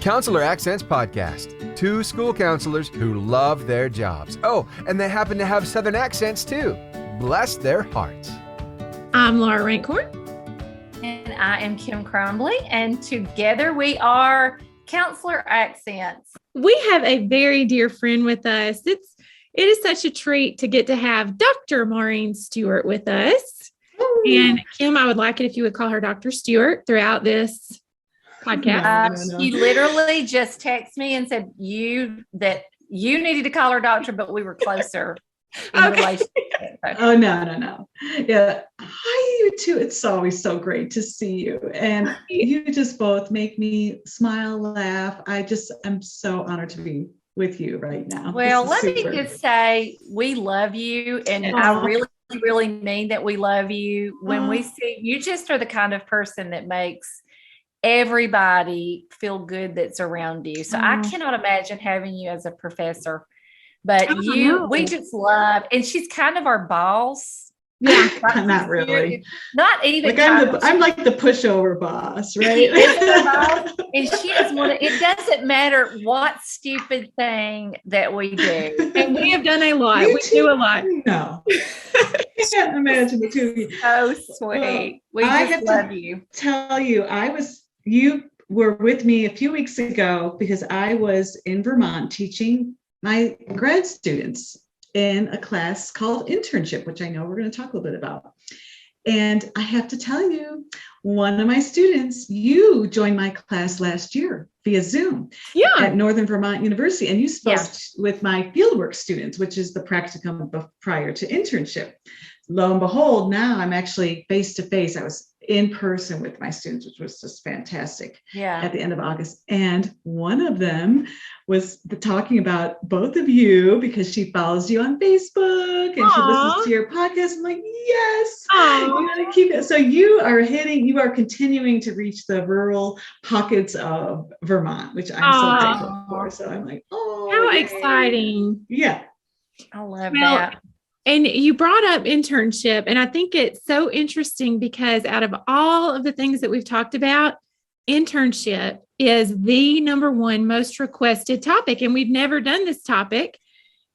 Counselor Accents Podcast. Two school counselors who love their jobs. Oh, and they happen to have Southern accents too. Bless their hearts. I'm Laura Rancourt. And I am Kim Crumbly. And together we are Counselor Accents. We have a very dear friend with us. It is such a treat to get to have Dr. Maureen Stewart with us. Ooh. And Kim, I would like it if you would call her Dr. Stewart throughout this podcast. She literally just texted me and said you needed to call her doctor, but we were closer in relationship. Oh, no. Yeah. Hi, you two. It's always so great to see you. And you just both make me smile, laugh. I'm so honored to be with you right now. Well, let me just say we love you. And I really mean that we love you. When we see you, just are the kind of person that makes everybody feel good that's around you. So I cannot imagine having you as a professor, but we just love, and she's kind of our boss. Yeah, not really. Not even. Like I'm like the pushover boss, right? She is the boss, and she is one. It doesn't matter what stupid thing that we do, and we have done a lot. We do a lot. No, I can't imagine the two of you. So sweet. We just love you. Tell you, you were with me a few weeks ago because I was in Vermont teaching my grad students in a class called internship, which I know we're going to talk a little bit about. And I have to tell you, one of my students, you joined my class last year via Zoom at Northern Vermont University. And you spoke with my fieldwork students, which is the practicum prior to internship. Lo and behold, now I'm actually face-to-face. I was in person with my students, which was just fantastic at the end of August. And one of them was talking about both of you because she follows you on Facebook and she listens to your podcast. I'm like, yes, you gotta keep it. So you are continuing to reach the rural pockets of Vermont, which I'm so thankful for. So I'm like, how exciting. Yeah. I love that. And you brought up internship, and I think it's so interesting because out of all of the things that we've talked about, internship is the number one most requested topic, and we've never done this topic.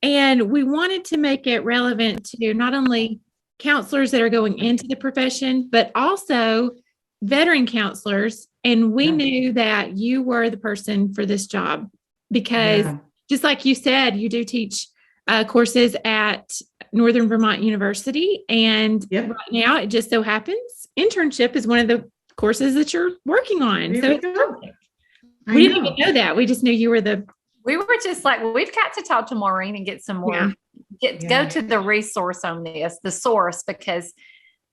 And we wanted to make it relevant to not only counselors that are going into the profession, but also veteran counselors. And we knew that you were the person for this job because just like you said, you do teach courses at Northern Vermont University. And right now it just so happens internship is one of the courses that you're working on. So it's perfect. We didn't even know that. We just knew you were we were just like, well, we've got to talk to Maureen and get some more, go to the resource on this, the source, because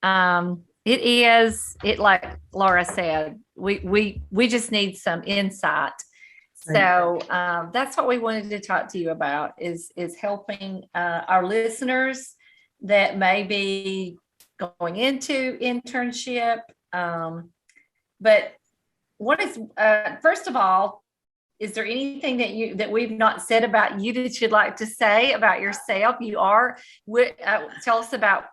it like Laura said, we just need some insight. So that's what we wanted to talk to you about is helping our listeners that may be going into internship. But what is, first of all, is there anything that we've not said about you that you'd like to say about yourself? Tell us about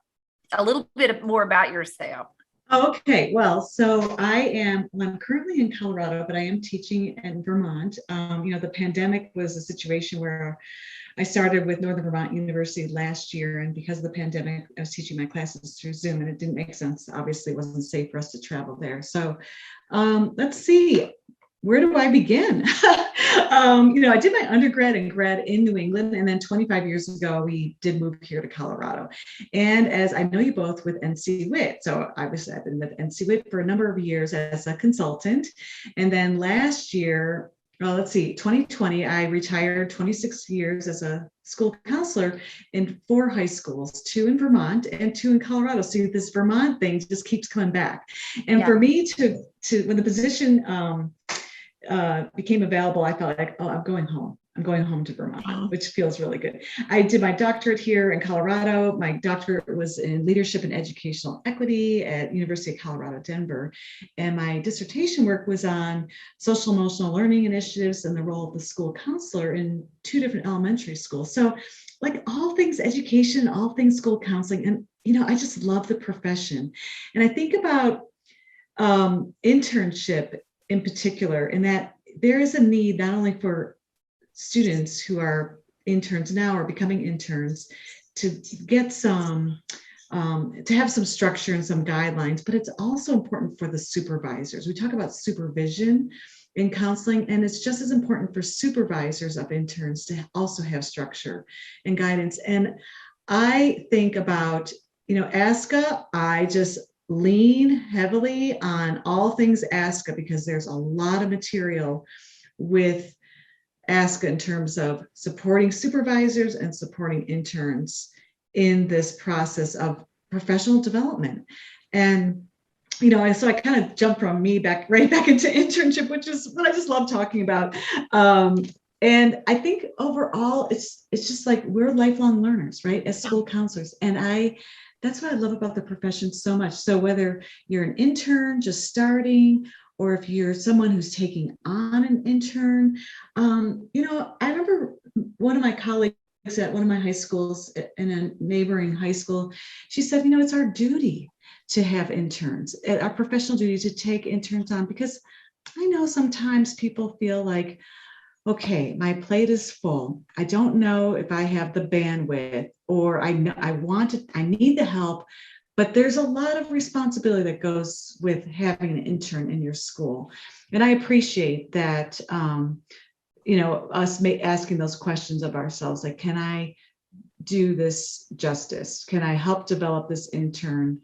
a little bit more about yourself. Okay, well, so I'm currently in Colorado, but I am teaching in Vermont. The pandemic was a situation where I started with Northern Vermont University last year, and because of the pandemic, I was teaching my classes through Zoom, and it didn't make sense. Obviously, it wasn't safe for us to travel there. So let's see. Where do I begin? I did my undergrad and grad in New England, and then 25 years ago, we did move here to Colorado. And as I know you both with NC WIT, so obviously I've been with NC WIT for a number of years as a consultant. And then last year, 2020, I retired 26 years as a school counselor in 4 high schools, 2 in Vermont and 2 in Colorado. So this Vermont thing just keeps coming back. And for me to when the position became available, I felt like, I'm going home. I'm going home to Vermont, which feels really good. I did my doctorate here in Colorado. My doctorate was in leadership and educational equity at University of Colorado, Denver. And my dissertation work was on social emotional learning initiatives and the role of the school counselor in 2 different elementary schools. So like all things education, all things school counseling. And, I just love the profession. And I think about internship in particular, in that there is a need not only for students who are interns now or becoming interns to get some, to have some structure and some guidelines, but it's also important for the supervisors. We talk about supervision in counseling, and it's just as important for supervisors of interns to also have structure and guidance. And I think about, ASCA, I just lean heavily on all things ASCA because there's a lot of material with ASCA in terms of supporting supervisors and supporting interns in this process of professional development. And so I kind of jumped from me right back into internship, which is what I just love talking about. And I think overall, it's just like we're lifelong learners, right? As school counselors. And that's what I love about the profession so much. So whether you're an intern just starting, or if you're someone who's taking on an intern, I remember one of my colleagues at one of my high schools in a neighboring high school, she said, it's our duty to have interns, our professional duty to take interns on, because I know sometimes people feel like, okay, my plate is full. I don't know if I have the bandwidth, or I need the help, but there's a lot of responsibility that goes with having an intern in your school. And I appreciate that, us asking those questions of ourselves, like, can I do this justice? Can I help develop this intern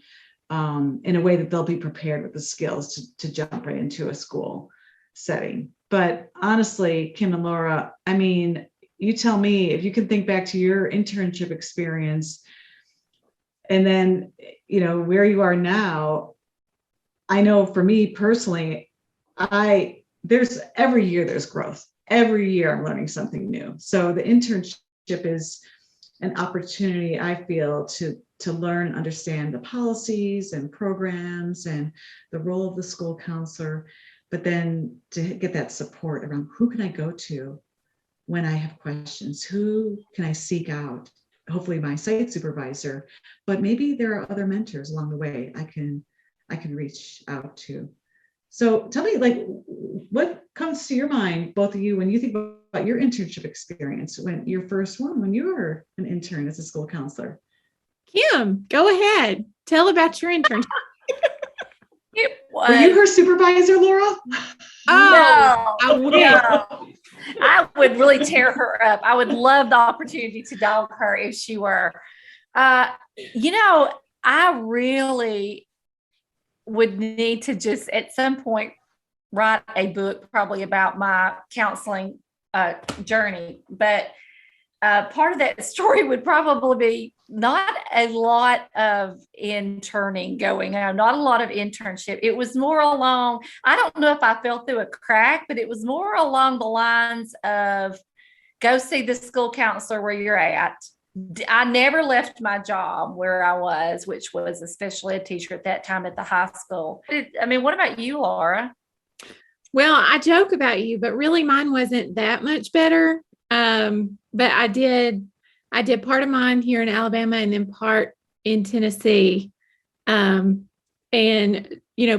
in a way that they'll be prepared with the skills to jump right into a school setting? But honestly, Kim and Laura, I mean, you tell me if you can think back to your internship experience and then, where you are now. I know for me personally, there's every year there's growth. Every year I'm learning something new. So the internship is an opportunity, I feel, to learn and understand the policies and programs and the role of the school counselor, but then to get that support around who can I go to when I have questions, who can I seek out, hopefully my site supervisor, but maybe there are other mentors along the way I can reach out to. So tell me, like, what comes to your mind, both of you, when you think about your internship experience, when you were an intern as a school counselor? Kim, go ahead. Tell about your internship. Were you her supervisor, Laura? Oh, no, I would. no. I would really tear her up. I would love the opportunity to dog her if she were. I really would need to just at some point write a book probably about my counseling journey. But part of that story would probably be not a lot of interning going on, not a lot of internship. It was more along, I don't know if I fell through a crack, but it was more along the lines of go see the school counselor where you're at. I never left my job where I was, which was a special ed teacher at that time at the high school. What about you, Laura? Well, I joke about you, but really mine wasn't that much better. But I did part of mine here in Alabama and then part in Tennessee. And,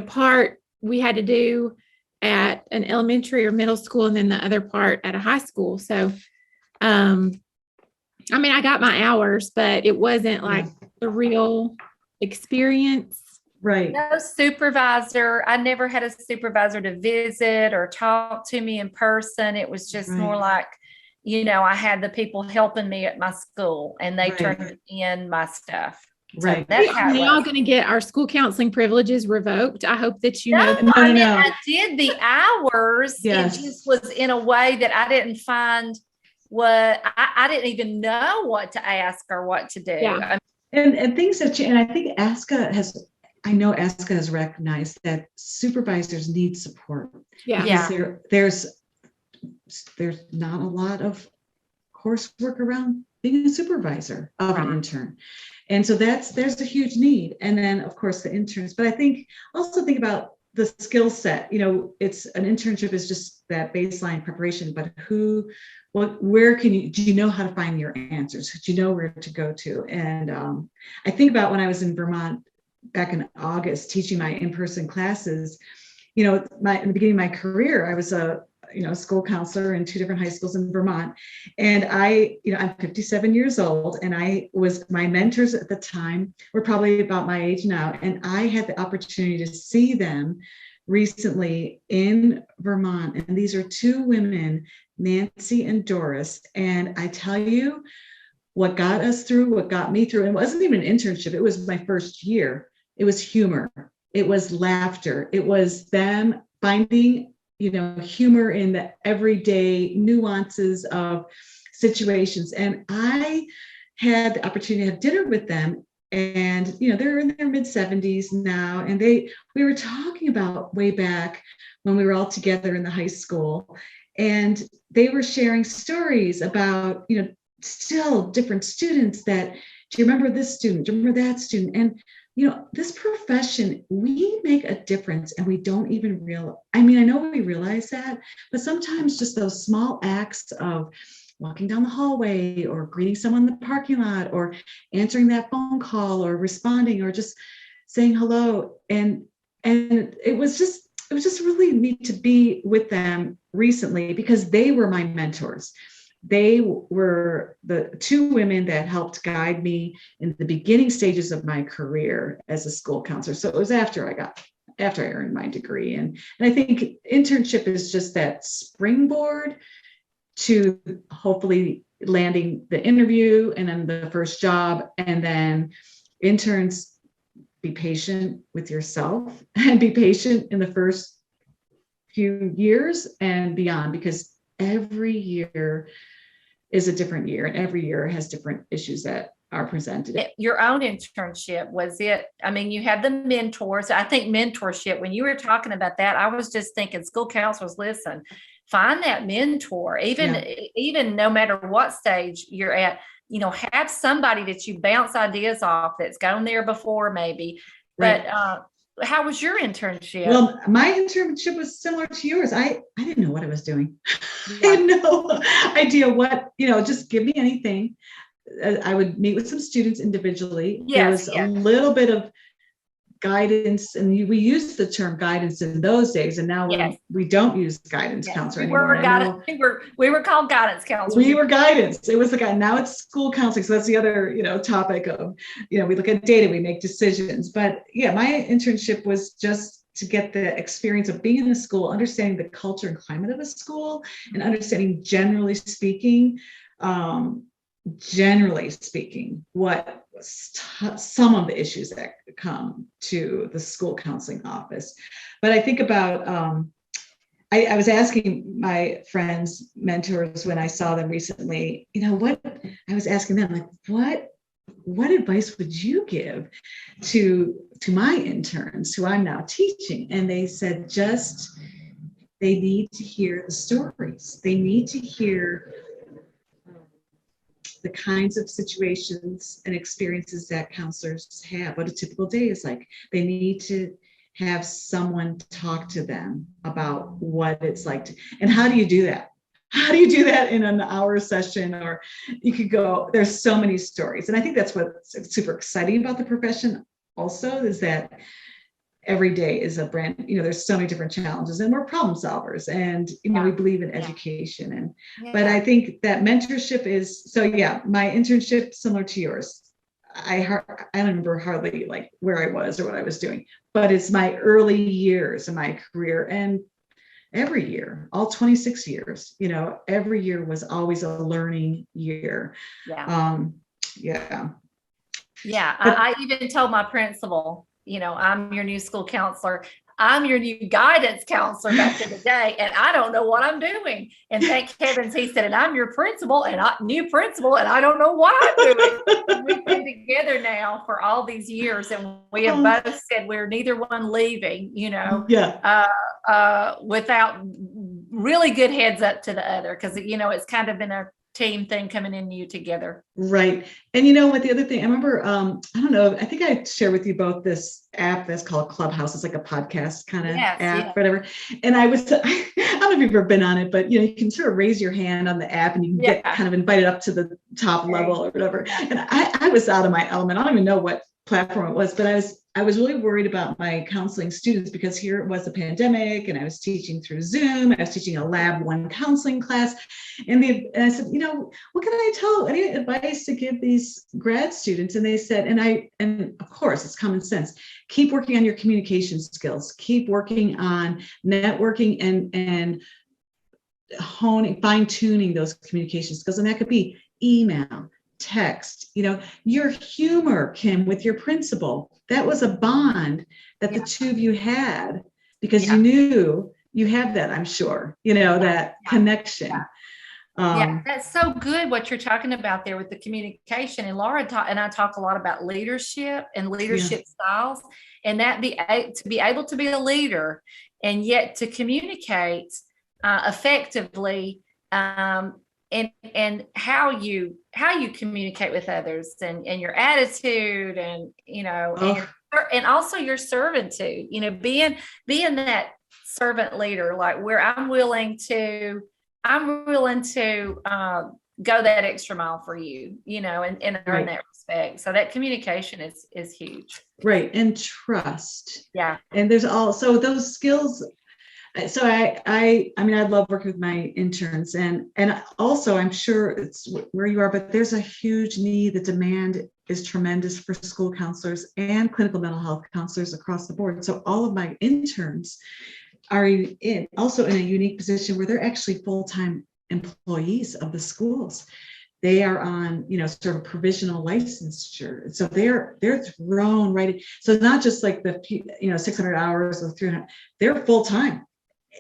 part we had to do at an elementary or middle school, and then the other part at a high school. So, I got my hours, but it wasn't like the real experience. Right. No supervisor. I never had a supervisor to visit or talk to me in person. It was just more like, I had the people helping me at my school and they turned in my stuff. So that's how we're all going to get our school counseling privileges revoked. I hope that you know. No. I did the hours. Yes. It just was in a way that I didn't find what I didn't even know what to ask or what to do. Yeah. And things have changed. And I think ASCA has recognized that supervisors need support. Yeah. There's not a lot of coursework around being a supervisor of an intern. And so there's a huge need. And then of course the interns, but I think about the skill set. It's an internship is just that baseline preparation, but where do you know how to find your answers? Do you know where to go to? And I think about when I was in Vermont back in August teaching my in-person classes, in the beginning of my career, I was school counselor in 2 different high schools in Vermont. And I'm 57 years old, and my mentors at the time were probably about my age now. And I had the opportunity to see them recently in Vermont. And these are 2 women, Nancy and Doris. And I tell you, what got us through, what got me through, and it wasn't even an internship. It was my first year. It was humor. It was laughter. It was them finding, humor in the everyday nuances of situations. And I had the opportunity to have dinner with them. And, they're in their mid 70s now. And we were talking about way back when we were all together in the high school. And they were sharing stories about, still different students that, do you remember this student? Do you remember that student? And, this profession, we make a difference and we don't even realize, I know we realize that, but sometimes just those small acts of walking down the hallway or greeting someone in the parking lot or answering that phone call or responding or just saying hello. And it was just really neat to be with them recently because they were my mentors. They were the 2 women that helped guide me in the beginning stages of my career as a school counselor. So it was after I earned my degree. And I think internship is just that springboard to hopefully landing the interview and then the first job. And then interns, be patient with yourself and be patient in the first few years and beyond, because every year is a different year and every year has different issues that are presented. Your own internship, was it, you had the mentors. I think mentorship, when you were talking about that, I was just thinking school counselors, listen, find that mentor, even no matter what stage you're at, have somebody that you bounce ideas off that's gone there before maybe. Right. But how was your internship? Well, my internship was similar to yours. I didn't know what I was doing. I had no idea what, just give me anything. I would meet with some students individually. There was a little bit of guidance, and we used the term guidance in those days, and now we don't use guidance counselor anymore. We were called guidance counselors. We were guidance. It was the guy. Now it's school counseling. So that's the other, topic of, we look at data, we make decisions. But my internship was just to get the experience of being in a school, understanding the culture and climate of a school, and understanding generally speaking, what some of the issues that come to the school counseling office. But I think about, I was asking my friends, mentors, when I saw them recently, what I was asking them, like, what advice would you give to my interns who I'm now teaching? And they said, they need to hear the stories. They need to hear the kinds of situations and experiences that counselors have, what a typical day is like. They need to have someone talk to them about what it's like and how do you do that? How do you do that in an hour session? Or you could go, there's so many stories. And I think that's what's super exciting about the profession also, is that every day is a brand, there's so many different challenges, and we're problem solvers, and we believe in education. And but I think that mentorship is my internship similar to yours. I don't remember hardly like where I was or what I was doing, but it's my early years in my career, and every year, all 26 years, every year was always a learning year. I even told my principal, I'm your new school counselor. I'm your new guidance counselor back in the day, and I don't know what I'm doing. And thank heavens, he said, and I'm your principal, and new principal, and I don't know what I'm doing. We've been together now for all these years, and we have both said we're neither one leaving, without really good heads up to the other, because, it's kind of been a team thing coming in you together. Right. And what the other thing, I remember, I don't know, I think I shared with you both this app that's called Clubhouse. It's like a podcast kind of app, whatever. And I don't know if you've ever been on it, but you can sort of raise your hand on the app and you can get kind of invited up to the top level or whatever. And I was out of my element. I don't even know what platform it was, but I was I was really worried about my counseling students because here it was a pandemic and I was teaching through Zoom. I was teaching a lab 1 counseling class. And I said, what can I tell? Any advice to give these grad students? And they said, and of course it's common sense, keep working on your communication skills, keep working on networking and fine tuning those communication skills. And that could be email, text, your humor, Kim, with your principal. That was a bond that the two of you had because you knew you have that, I'm sure, that connection. That's so good what you're talking about there with the communication. And Laura and I talk a lot about leadership and leadership styles, and to be able to be a leader and yet to communicate effectively, and how you communicate with others and your attitude and and also your servitude, being that servant leader, like where I'm willing to go that extra mile for you, and earn that respect. So that communication is huge. Right. And trust. Yeah. And there's also those skills. So I love working with my interns and also I'm sure it's where you are, but there's a huge need. The demand is tremendous for school counselors and clinical mental health counselors across the board. So all of my interns are also in a unique position where they're actually full-time employees of the schools. They are on, sort of provisional licensure. So they're thrown right in. So not just like the, 600 hours or 300, they're full-time.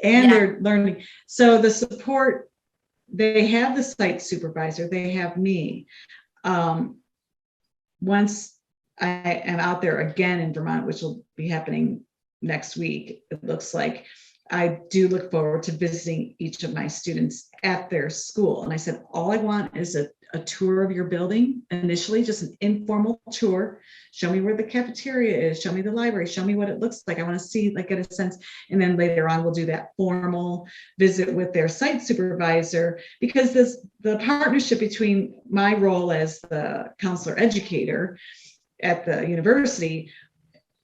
And they're learning. So the support, they have the site supervisor, they have me. Once I am out there again in Vermont, which will be happening next week, it looks like, I do look forward to visiting each of my students at their school. And I said, all I want is a tour of your building initially, just an informal tour. Show me where the cafeteria is, show me the library, show me what it looks like. I want to see, get a sense. And then later on, we'll do that formal visit with their site supervisor, because the partnership between my role as the counselor educator at the university,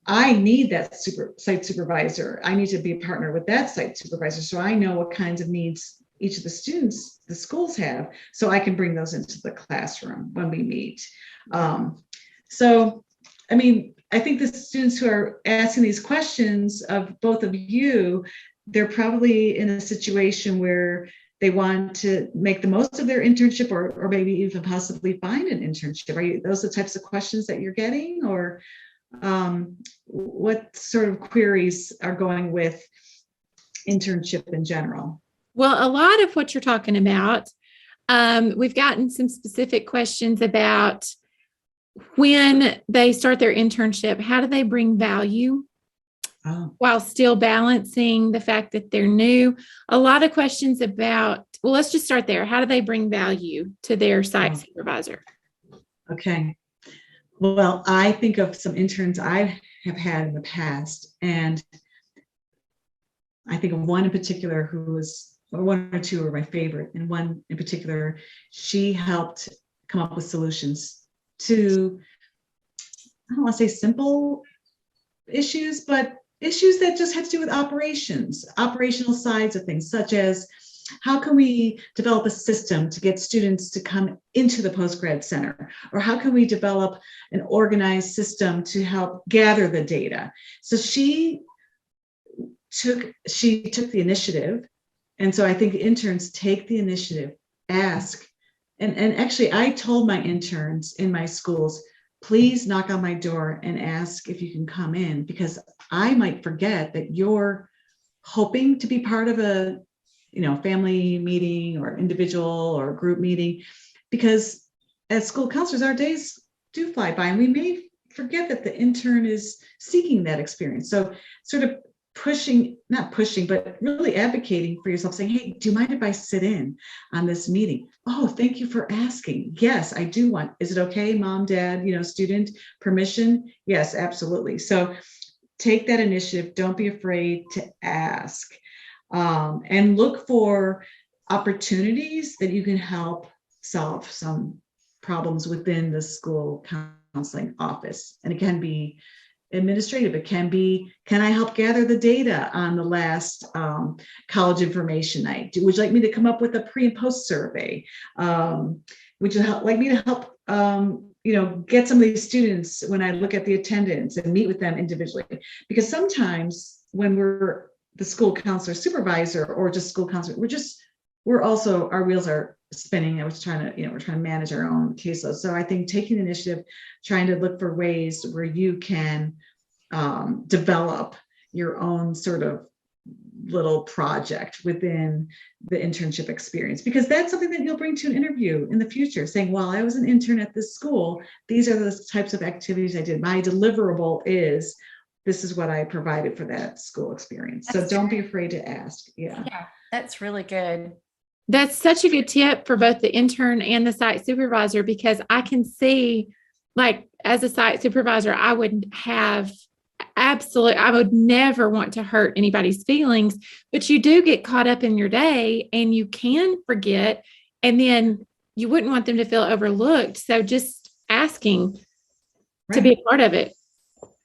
I need that site supervisor. I need to be a partner with that site supervisor so I know what kinds of needs each of the students, the schools have, so I can bring those into the classroom when we meet. I think the students who are asking these questions of both of you, they're probably in a situation where they want to make the most of their internship or maybe even possibly find an internship. Are those the types of questions that you're getting, or what sort of queries are going with internship in general? Well, a lot of what you're talking about, we've gotten some specific questions about when they start their internship, how do they bring value while still balancing the fact that they're new? A lot of questions about, well, let's just start there. How do they bring value to their site supervisor? Okay. Well, I think of some interns I have had in the past, and I think of one in particular who was, or one or two are my favorite, and one in particular, she helped come up with solutions to, I don't want to say simple issues, but issues that just had to do with operational sides of things, such as how can we develop a system to get students to come into the postgrad center? Or how can we develop an organized system to help gather the data? So she took the initiative. And so I think interns take the initiative, ask. And actually, I told my interns in my schools, please knock on my door and ask if you can come in, because I might forget that you're hoping to be part of a family meeting or individual or group meeting, because as school counselors, our days do fly by and we may forget that the intern is seeking that experience. So sort of not pushing, but really advocating for yourself, saying, hey, do you mind if I sit in on this meeting? Oh, thank you for asking. Yes, I do want, is it okay, mom, dad, student permission? Yes, absolutely. So take that initiative. Don't be afraid to ask. And look for opportunities that you can help solve some problems within the school counseling office. And it can be administrative. It can be, can I help gather the data on the last college information night? Would you like me to come up with a pre and post survey? Would you like me to help get some of these students when I look at the attendance and meet with them individually? Because sometimes when we're the school counselor supervisor or just school counselor, we're also, our wheels are spinning. I was trying to manage our own caseload. So I think taking the initiative, trying to look for ways where you can develop your own sort of little project within the internship experience, because that's something that you'll bring to an interview in the future, saying, well, I was an intern at this school. These are the types of activities I did. My deliverable is, this is what I provided for that school experience. So don't be afraid to ask. Yeah, that's really good. That's such a good tip for both the intern and the site supervisor, because I can see, like, as a site supervisor, I would never want to hurt anybody's feelings, but you do get caught up in your day and you can forget, and then you wouldn't want them to feel overlooked. So just asking to be a part of it.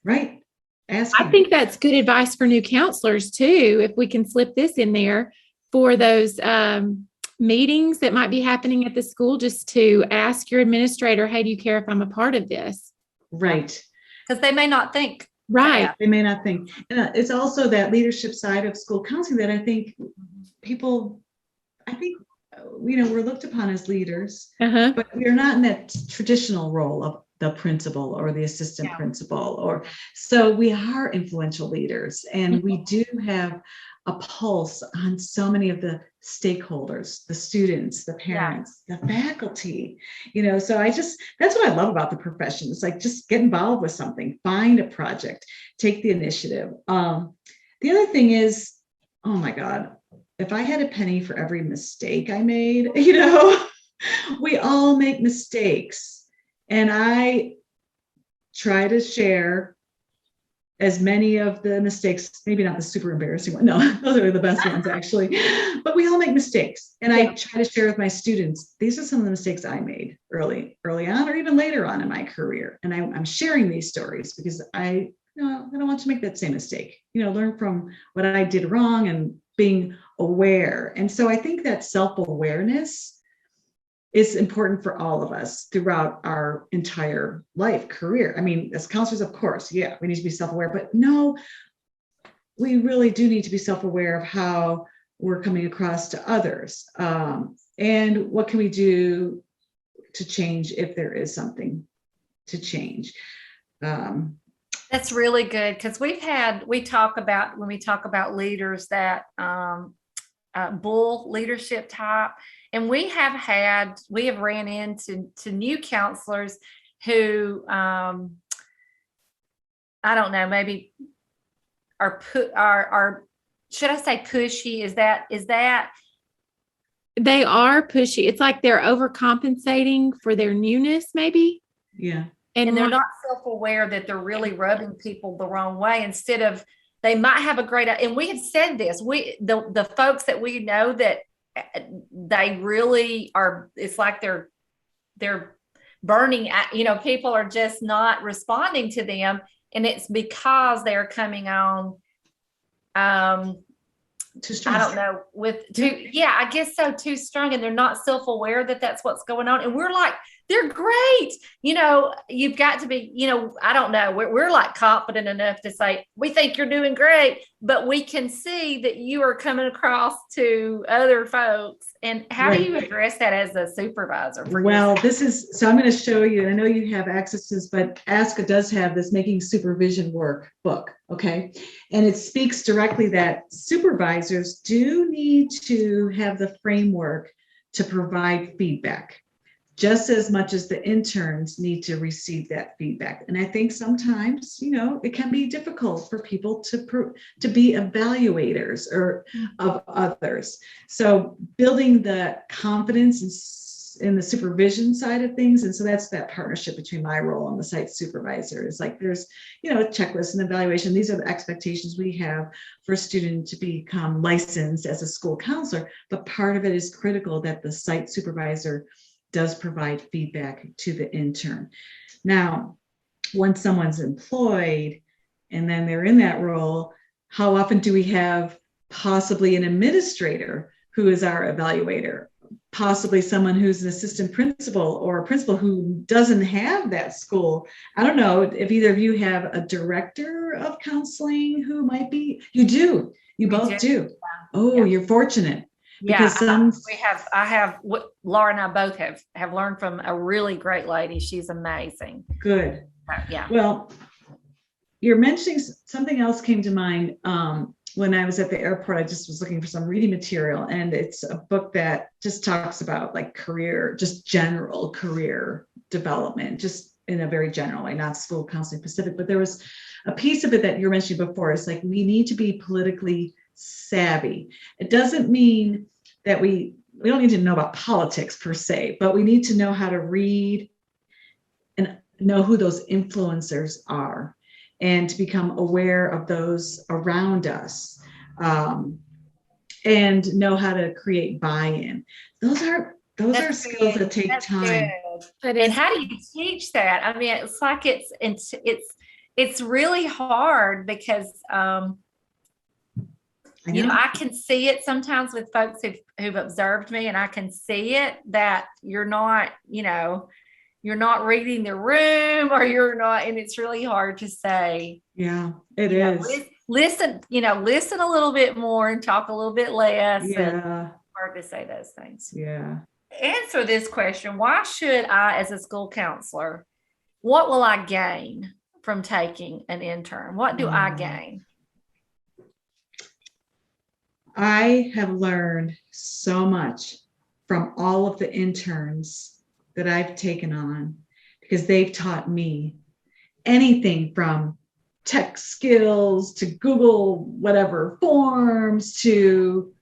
Right. Asking. I think that's good advice for new counselors too, if we can slip this in there for those meetings that might be happening at the school, just to ask your administrator, hey, do you care if I'm a part of this? Right. Because they may not think. Right. They may not think. And it's also that leadership side of school counseling that I think we're looked upon as leaders, but we're not in that traditional role of the principal or the assistant principal, so we are influential leaders, and we do have a pulse on so many of the stakeholders, the students, the parents, the faculty, so that's what I love about the profession. It's like, just get involved with something, find a project, take the initiative. The other thing is, oh my God, if I had a penny for every mistake I made, we all make mistakes. And I try to share as many of the mistakes, maybe not the super embarrassing one. No, those are the best ones actually, but we all make mistakes. And I try to share with my students, these are some of the mistakes I made early on, or even later on in my career. And I'm sharing these stories because I don't want to make that same mistake, learn from what I did wrong and being aware. And so I think that self-awareness is important for all of us throughout our entire life, career. I mean, as counselors, of course, we need to be self-aware, but no, we really do need to be self-aware of how we're coming across to others. And what can we do to change if there is something to change? That's really good, because when we talk about leaders, that bull leadership type, and we have ran into new counselors who I don't know, maybe are should I say pushy? Is that they are pushy? It's like they're overcompensating for their newness, maybe. Yeah. And they're not self-aware that they're really rubbing people the wrong way. Instead of, they might have a great, and we have said this, the folks that we know that they really are, it's like they're burning, people are just not responding to them. And it's because they're coming on, too strong. I don't know, I guess so, too strong. And they're not self-aware that that's what's going on. And we're like, they're great. You've got to be, I don't know. We're like confident enough to say, we think you're doing great, but we can see that you are coming across to other folks. And how do you address that as a supervisor? Well, so I'm going to show you, and I know you have access to this, but ASCA does have this Making Supervision Work book. Okay. And it speaks directly that supervisors do need to have the framework to provide feedback, just as much as the interns need to receive that feedback. And I think sometimes, it can be difficult for people to be evaluators of others. So building the confidence in the supervision side of things. And so that's that partnership between my role and the site supervisor. It's like there's, a checklist and evaluation. These are the expectations we have for a student to become licensed as a school counselor. But part of it is critical that the site supervisor does provide feedback to the intern. Now, once someone's employed, and then they're in that role, how often do we have possibly an administrator who is our evaluator, possibly someone who's an assistant principal or a principal who doesn't have that school? I don't know if either of you have a director of counseling who might be. You do. You both do. Oh, you're fortunate. Because Laura and I both have learned from a really great lady. She's amazing. Good. Yeah. Well, you're mentioning something else came to mind. When I was at the airport, I just was looking for some reading material, and it's a book that just talks about like general career development, just in a very general way, not school counseling specific. But there was a piece of it that you were mentioning before. It's like, we need to be politically savvy. It doesn't mean that we don't need to know about politics per se, but we need to know how to read and know who those influencers are, and to become aware of those around us, and know how to create buy-in. Those are skills that take time. And how do you teach that? I mean, it's like it's really hard because I can see it sometimes with folks who've observed me, and I can see it that you're not reading the room, or you're not, and it's really hard to say. Yeah, it is. Listen a little bit more and talk a little bit less. Yeah. Hard to say those things. Yeah. Answer this question. Why should I, as a school counselor, what will I gain from taking an intern? What do I gain? I have learned so much from all of the interns that I've taken on, because they've taught me anything from tech skills to Google, whatever, forms, to,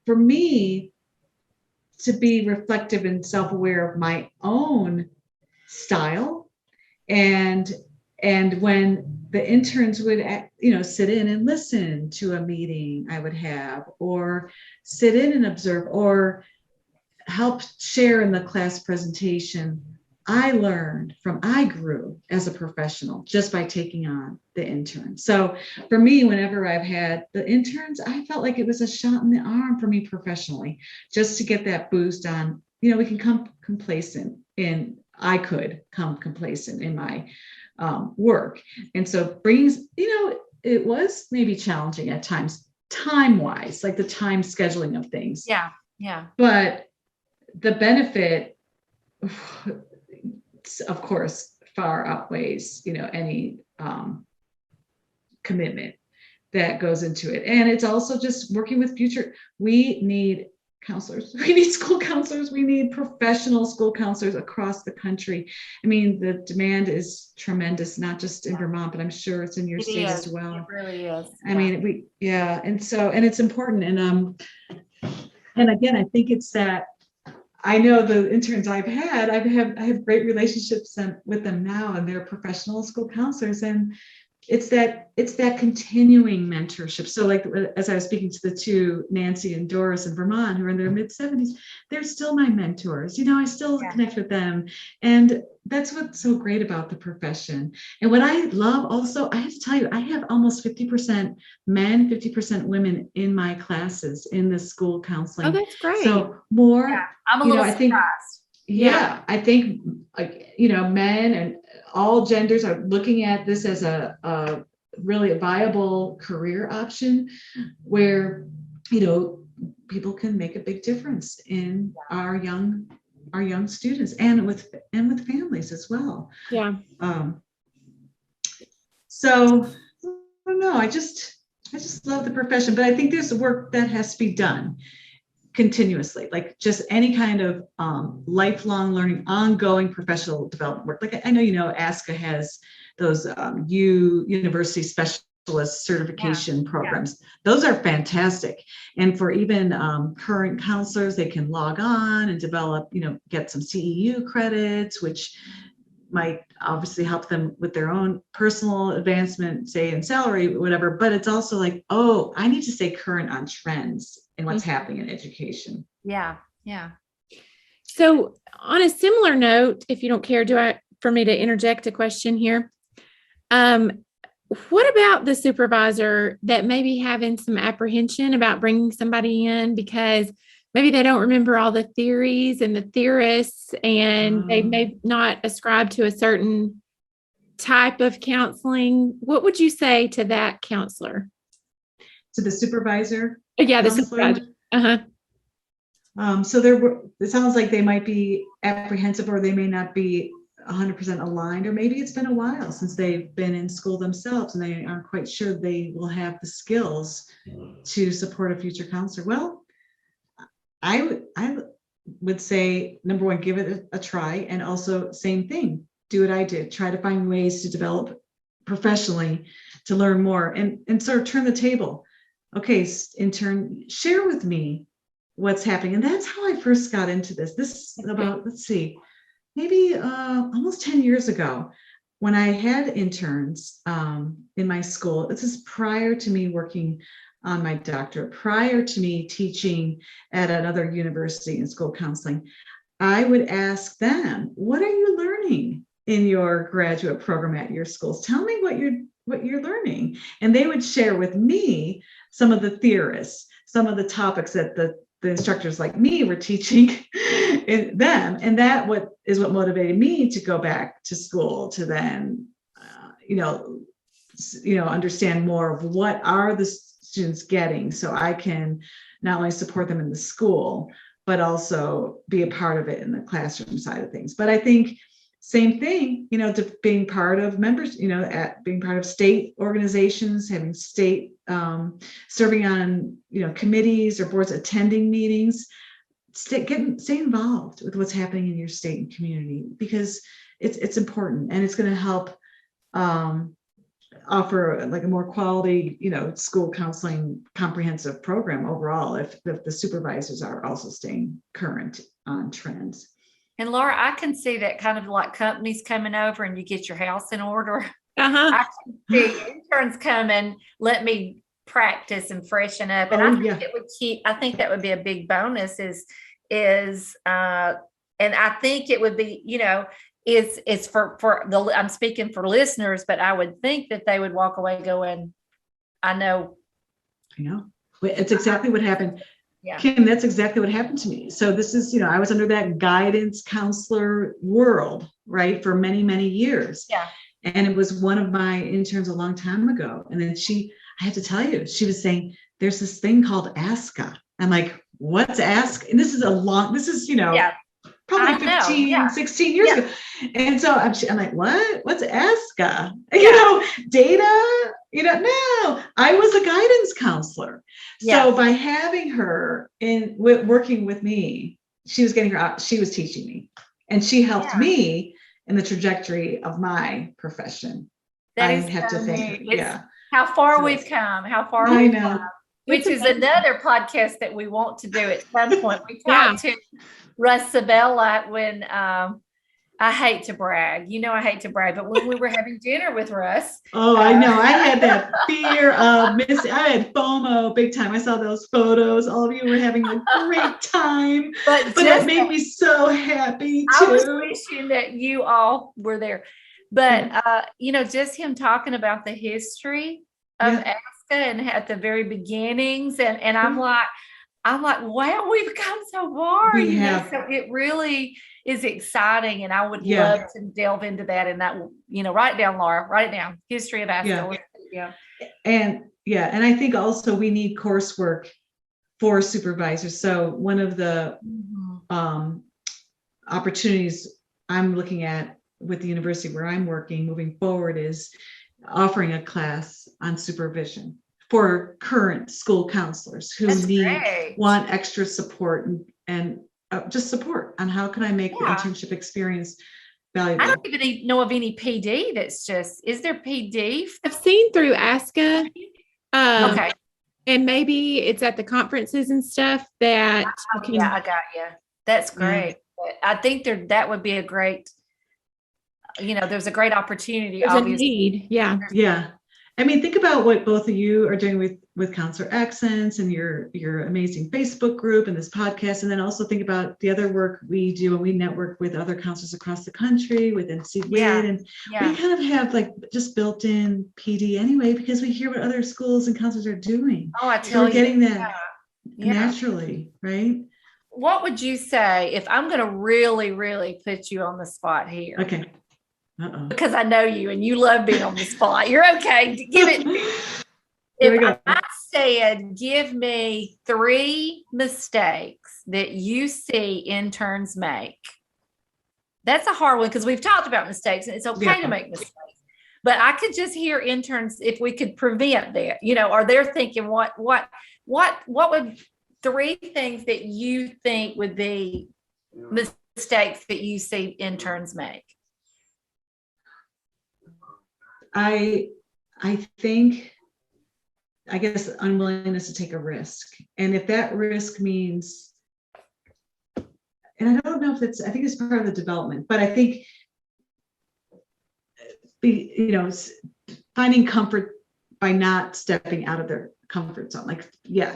for me, to be reflective and self-aware of my own style. And when the interns would, sit in and listen to a meeting I would have, or sit in and observe, or help share in the class presentation, I grew as a professional just by taking on the intern. So for me, whenever I've had the interns, I felt like it was a shot in the arm for me professionally, just to get that boost on, we can come complacent I could come complacent in my work. And so it was maybe challenging at times, time-wise, like the time scheduling of things. Yeah. Yeah. But the benefit, of course, far outweighs, any commitment that goes into it. And it's also just working with we need counselors, we need school counselors, we need professional school counselors across the country. I mean, the demand is tremendous, not just in Vermont, but I'm sure it's in your state as well. It really is. I mean, and it's important. And again, I think it's that, I know the interns I have great relationships with them now, and they're professional school counselors, and it's that continuing mentorship. So like, as I was speaking to the two, Nancy and Doris in Vermont, who are in their mid-70s, they're still my mentors. I still connect with them. And that's what's so great about the profession. And what I love also, I have to tell you, I have almost 50% men, 50% women in my classes in the school counseling. Oh, that's great. So more, I'm a little surprised. I think, men and all genders are looking at this as a really viable career option, where, people can make a big difference in our young students, and with families as well. Yeah. So I don't know. I just love the profession, but I think there's work that has to be done continuously, like just any kind of lifelong learning, ongoing professional development work. Like I know, ASCA has those university specialist certification programs. Those are fantastic. And for even current counselors, they can log on and develop, get some CEU credits, which might obviously help them with their own personal advancement, say in salary, whatever. But it's also like, oh, I need to stay current on trends and what's happening in education. Yeah. Yeah. So on a similar note, if you don't care, for me to interject a question here? What about the supervisor that may be having some apprehension about bringing somebody in because maybe they don't remember all the theories and the theorists, and they may not ascribe to a certain type of counseling? What would you say to that counselor? To the supervisor? Yeah, the counselor? supervisor. Uh-huh. So it sounds like they might be apprehensive, or they may not be 100% aligned, or maybe it's been a while since they've been in school themselves and they aren't quite sure they will have the skills to support a future counselor. Well, I would say, number one, give it a try, and also same thing, do what I did, try to find ways to develop professionally, to learn more, and sort of turn the table. Okay, intern, share with me what's happening. And that's how I first got into this. This is about, let's see, maybe almost 10 years ago, when I had interns in my school. This is prior to me working on my doctorate, prior to me teaching at another university in school counseling. I would ask them, what are you learning in your graduate program at your schools? Tell me what you're learning. And they would share with me some of the theorists, some of the topics that the instructors like me were teaching them. And that is what motivated me to go back to school, to then, understand more of what are the students getting, so I can not only support them in the school, but also be a part of it in the classroom side of things. But I think same thing, to being part of members, being part of state organizations, having state, serving on, committees or boards, attending meetings, stay involved with what's happening in your state and community, because it's important, and it's going to help offer like a more quality, school counseling comprehensive program overall, if the supervisors are also staying current on trends. And Laura, I can see that kind of like companies coming over and you get your house in order. Uh-huh. I can see interns come and let me practice and freshen up. And I think that would be a big bonus and I think it would be, is for I'm speaking for listeners, but I would think that they would walk away going, I know. It's exactly what happened. Yeah. Kim, that's exactly what happened to me. So this is, I was under that guidance counselor world, right, for many, many years. Yeah. And it was one of my interns a long time ago. And then I have to tell you, she was saying, there's this thing called ASCA. I'm like, what's ASCA? And this is probably 15, 16 years ago. And so I'm like, what's ASCA? Data, no, I was a guidance counselor. Yeah. So by having her working with me, she was teaching me, and she helped me in the trajectory of my profession. I have to thank her. How far we've come, which is another podcast that we want to do at some point. We talked to Russ Sabella when I hate to brag, but when we were having dinner with Russ. Oh, I know. I had that fear of missing. I had FOMO big time. I saw those photos. All of you were having a great time, but it made me so happy too. I was wishing that you all were there, but just him talking about the history of ASCA and at the very beginnings, and I'm like, wow, we've come so far. So it really is exciting, and I would love to delve into that. And that, write it down, Laura. Write it down. History of ASCA. Yeah. And I think also we need coursework for supervisors. So one of the opportunities I'm looking at with the university where I'm working moving forward is offering a class on supervision for current school counselors who want extra support and just support on how can I make the internship experience valuable. I don't even know of any PD is there PD? I've seen through ASCA. Okay. And maybe it's at the conferences and stuff that. I got you. That's great. But I think that would be a great, there's a great opportunity. There's obviously. a need. Yeah. Yeah. I mean, think about what both of you are doing with Counselor Accents and your amazing Facebook group and this podcast. And then also think about the other work we do when we network with other counselors across the country with NC Yeah. WID. And we kind of have like just built in PD anyway, because we hear what other schools and counselors are doing. Oh, I So tell we're you. getting that Yeah. naturally, right? What would you say if I'm going to really, really put you on the spot here? Okay. Uh-oh. Because I know you and you love being on the spot. You're okay. Give it. Here we If go. I said, give me 3 mistakes that you see interns make, that's a hard one because we've talked about mistakes and it's okay to make mistakes. But I could just hear interns, if we could prevent that, or they're thinking, what would 3 things that you think would be mistakes that you see interns make? I think, I guess, unwillingness to take a risk. And if that risk means, and I don't know if I think it's part of the development, but I think, finding comfort by not stepping out of their comfort zone. Like,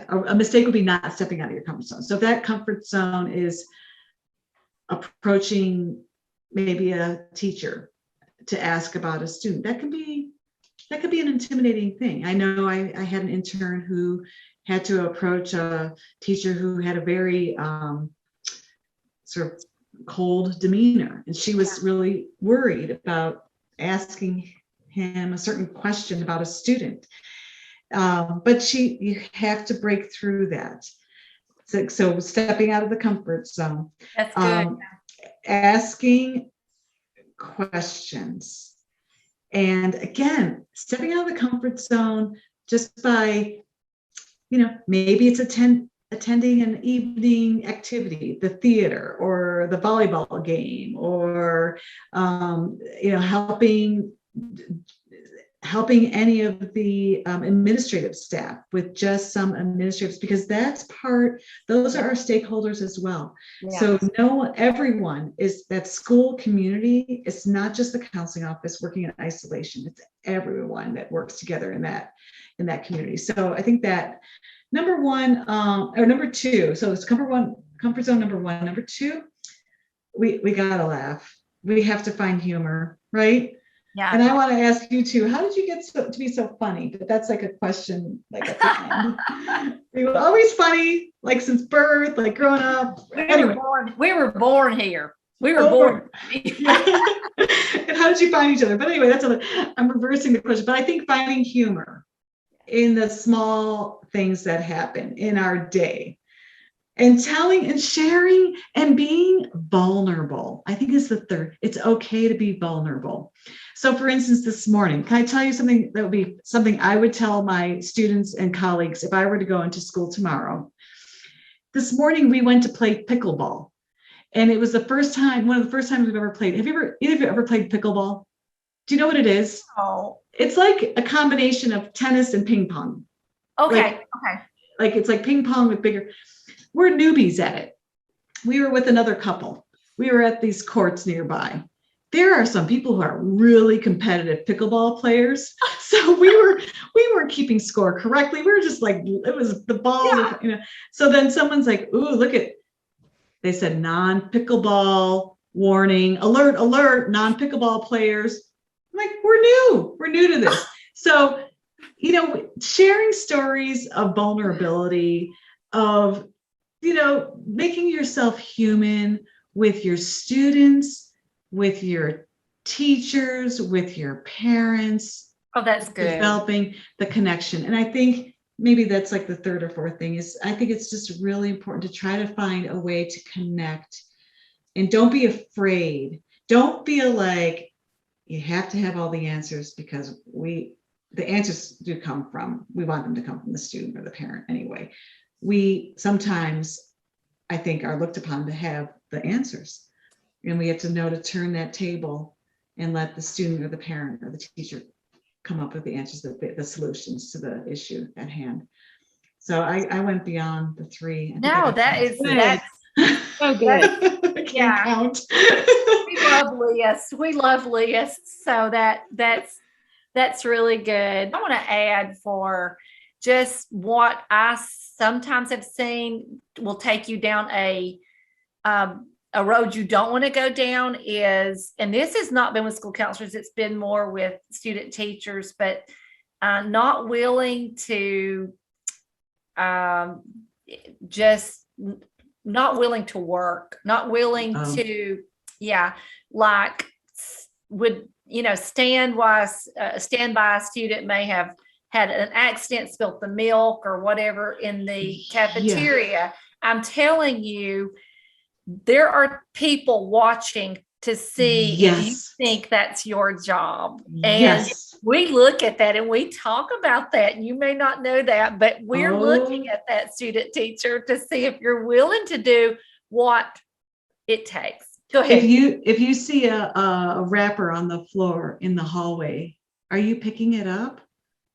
a mistake would be not stepping out of your comfort zone. So if that comfort zone is approaching maybe a teacher to ask about a student, that could be an intimidating thing. I know I had an intern who had to approach a teacher who had a very sort of cold demeanor, and she was really worried about asking him a certain question about a student. But you have to break through that. So stepping out of the comfort zone. That's good. Asking questions. And again, stepping out of the comfort zone just by, maybe it's attending an evening activity, the theater or the volleyball game, or, helping any of the administrative staff with just some administrators, because those are our stakeholders as well. Yeah. So everyone is that school community. It's not just the counseling office working in isolation. It's everyone that works together in that community. So I think that number 1, or number 2, so it's comfort zone number 1. Number 2, we gotta laugh. We have to find humor, right? Yeah. And I want to ask you too, how did you get to be so funny? But that's like a question, like at the end. We were always funny, like since birth, like growing up. We were born here. We were born. And how did you find each other? But anyway, I'm reversing the question. But I think finding humor in the small things that happen in our day, and telling and sharing and being vulnerable, I think is the third. It's okay to be vulnerable. So for instance, this morning, can I tell you something that would be something I would tell my students and colleagues if I were to go into school tomorrow? This morning, we went to play pickleball. And it was one of the first times we've ever played. Either of you ever played pickleball? Do you know what it is? Oh. It's like a combination of tennis and ping pong. Okay. Like it's like ping pong with bigger. We're newbies at it. We were with another couple. We were at these courts nearby. There are some people who are really competitive pickleball players. So we weren't keeping score correctly. We were just like, it was the ball, So then someone's like, ooh, they said non-pickleball warning, alert, non-pickleball players. I'm like, we're new to this. So, sharing stories of vulnerability, of, making yourself human with your students, with your teachers, with your parents. Oh, that's good. Developing the connection. And I think maybe that's like the third or fourth thing is I think it's just really important to try to find a way to connect, and don't be afraid. Don't feel like you have to have all the answers, because the answers do come from, we want them to come from the student or the parent anyway. We sometimes, I think, are looked upon to have the answers, and we have to know to turn that table and let the student or the parent or the teacher come up with the answers, the solutions to the issue at hand. So I went beyond the 3. That's so good. I can't count. We love lists. So that's That's really good. I want to add for just what I sometimes have seen will take you down a road you don't want to go down is, and this has not been with school counselors, it's been more with student teachers, but not willing to just not willing to work, not willing to, like would, stand by a student may have had an accident, spilt the milk or whatever in the cafeteria. Yeah. I'm telling you, there are people watching to see if you think that's your job. And we look at that and we talk about that. You may not know that, but we're looking at that student teacher to see if you're willing to do what it takes. Go ahead. If you see a wrapper on the floor in the hallway, are you picking it up?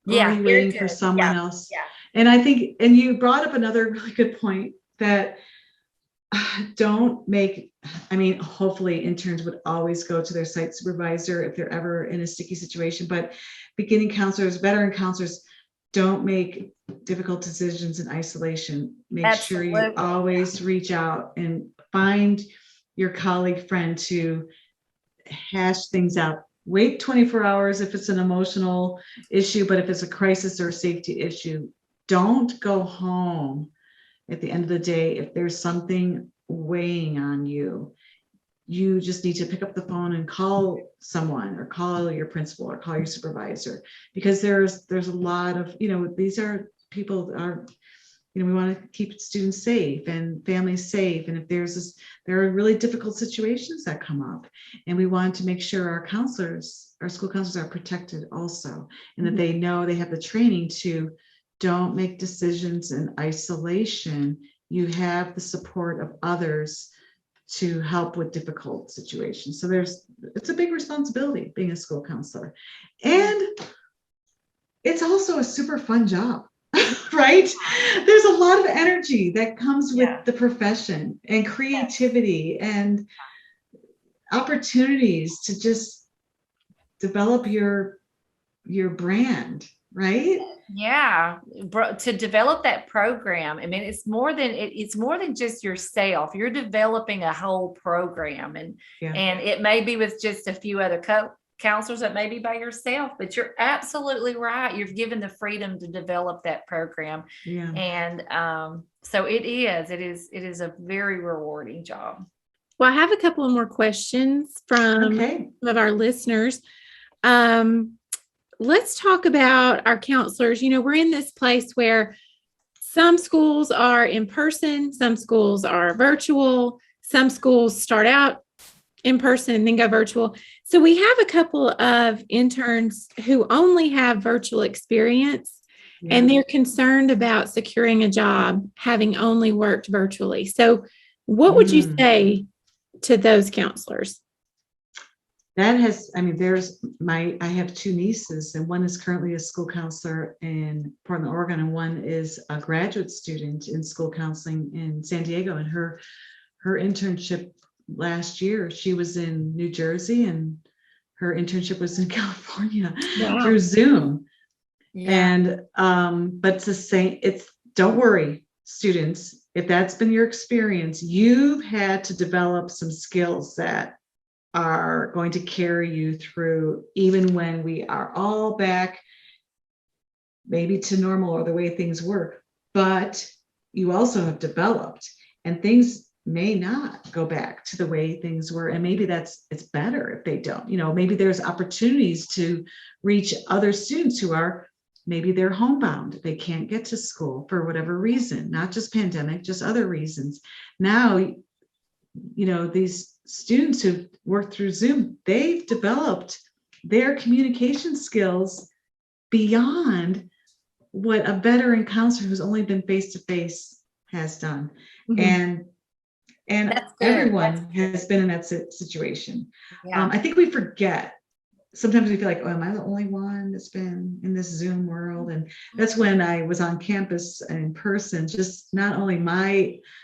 Or are you waiting for someone else? Yeah. And I think, and you brought up another really good point that hopefully interns would always go to their site supervisor if they're ever in a sticky situation, but beginning counselors, veteran counselors, don't make difficult decisions in isolation. Make sure you always reach out and find your colleague friend to hash things out. Wait 24 hours if it's an emotional issue, but if it's a crisis or a safety issue, don't go home at the end of the day if there's something weighing on you. You just need to pick up the phone and call someone or call your principal or call your supervisor, because there's a lot of, these are people that are, we want to keep students safe and families safe. And if there are really difficult situations that come up, and we want to make sure our school counselors are protected also, and that they know they have the training to don't make decisions in isolation. You have the support of others to help with difficult situations. So it's a big responsibility being a school counselor. And it's also a super fun job, right? There's a lot of energy that comes with the profession, and creativity and opportunities to just develop your brand, right? Yeah, to develop that program. I mean, it's more than just yourself. You're developing a whole program, and it may be with just a few other counselors, it may be by yourself, but you're absolutely right. You're given the freedom to develop that program. Yeah. And so it is a very rewarding job. Well, I have a couple of more questions from some of our listeners. Let's talk about our counselors. We're in this place where some schools are in person, some schools are virtual, some schools start out in person and then go virtual. So we have a couple of interns who only have virtual experience, and they're concerned about securing a job having only worked virtually. So what would you say to those counselors? I have two nieces, and one is currently a school counselor in Portland, Oregon, and one is a graduate student in school counseling in San Diego. And her internship last year, she was in New Jersey, and her internship was in California through Zoom. Yeah. And but it's the same. Don't worry, students, if that's been your experience, you've had to develop some skills that are going to carry you through, even when we are all back maybe to normal or the way things work. But you also have developed, and things may not go back to the way things were. And maybe it's better if they don't. Maybe there's opportunities to reach other students who are, maybe they're homebound. They can't get to school for whatever reason, not just pandemic, just other reasons. Now, these students who've worked through Zoom, they've developed their communication skills beyond what a veteran counselor who's only been face-to-face has done. And everyone has been in that situation. Yeah. I think we forget. Sometimes we feel like, am I the only one that's been in this Zoom world? And that's when I was on campus and in person, just not only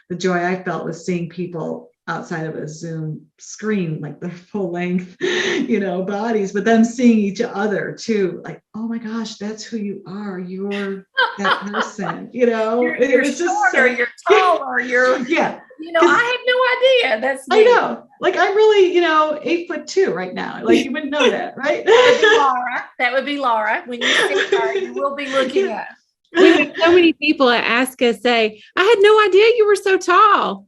the joy I felt was seeing people outside of a Zoom screen, like the full length, bodies, but them seeing each other too, like, oh my gosh, that's who you are. You're that person, You're it was just shorter, you're taller, yeah. I have no idea. That's I know. Like I'm really, 8'2" right now. Like you wouldn't know that, right? That would be Laura. When you see her, you will be looking up. We have so many people that ask us, say, I had no idea you were so tall.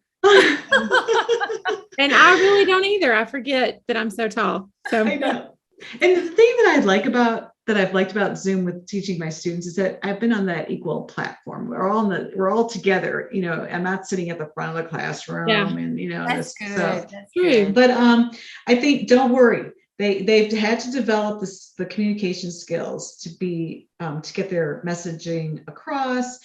And I really don't either. I forget that I'm so tall. So I know. And the thing that I've liked about Zoom with teaching my students is that I've been on that equal platform. We're all together. I'm not sitting at the front of the classroom, and That's good. So. That's good. But I think don't worry. They've had to develop the communication skills to be to get their messaging across.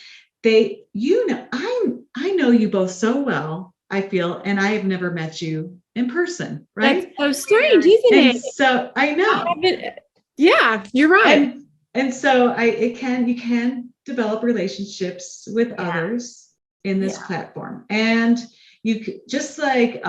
I know you both so well, I feel, and I have never met you in person, right? That's so strange, isn't it? So I know. Yeah, you're right. And so you can develop relationships with others in this platform. And you could, just like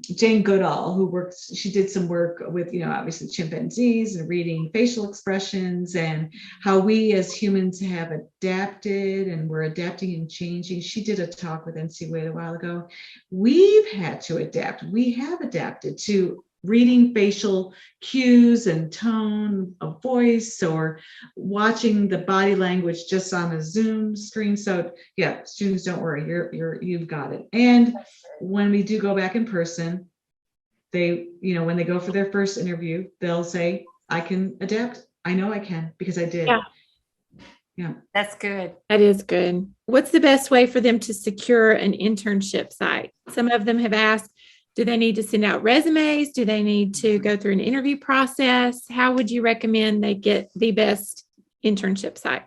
Jane Goodall, she did some work with, obviously chimpanzees and reading facial expressions and how we as humans have adapted and we're adapting and changing. She did a talk with NC Wade a while ago. We've had to adapt. We have adapted to reading facial cues and tone of voice or watching the body language just on a Zoom screen. So yeah, students, don't worry, you've got it. And when we do go back in person, they, when they go for their first interview, they'll say, I can adapt. I know I can because I did. Yeah. That's good. That is good. What's the best way for them to secure an internship site? Some of them have asked, do they need to send out resumes? Do they need to go through an interview process? How would you recommend they get the best internship site?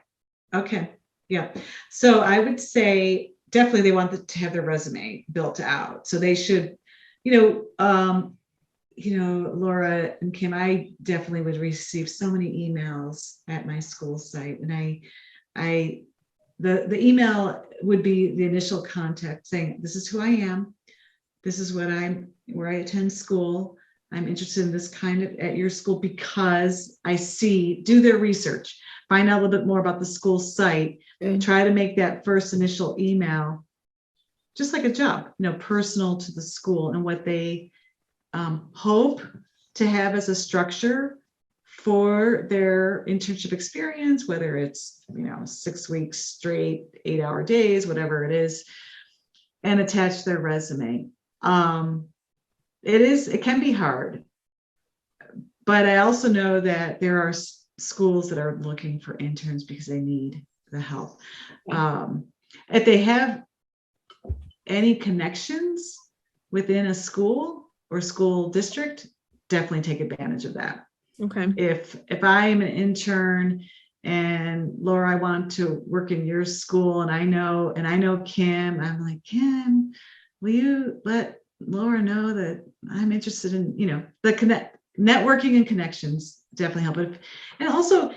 Okay. Yeah. So I would say definitely they want to have their resume built out. So they should, Laura and Kim, I definitely would receive so many emails at my school site. And the email would be the initial contact saying, this is who I am. This is where I attend school. I'm interested in this kind of at your school because I do their research, find out a little bit more about the school site, try to make that first initial email, just like a job, personal to the school and what they hope to have as a structure for their internship experience, whether it's, 6 weeks straight, 8-hour days, whatever it is, and attach their resume. It can be hard, but I also know that there are schools that are looking for interns because they need the help. If they have any connections within a school or school district, definitely take advantage of that. Okay. If I'm an intern and Laura, I want to work in your school and I know Kim, I'm like, Kim, will you let Laura know that I'm interested in, the networking and connections definitely help. And also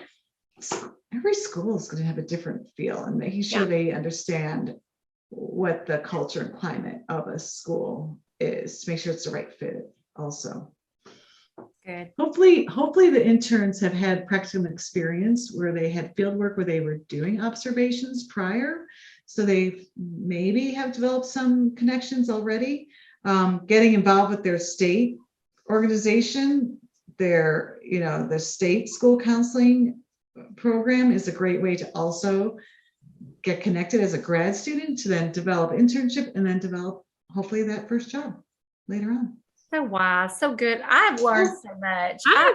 every school is going to have a different feel and making sure they understand what the culture and climate of a school is to make sure it's the right fit also. Good. Hopefully the interns have had practical experience where they had field work where they were doing observations prior. So they maybe have developed some connections already. Getting involved with their state organization, the state school counseling program is a great way to also get connected as a grad student to then develop internship and then develop hopefully that first job later on. So wise, so good. I've learned so much. I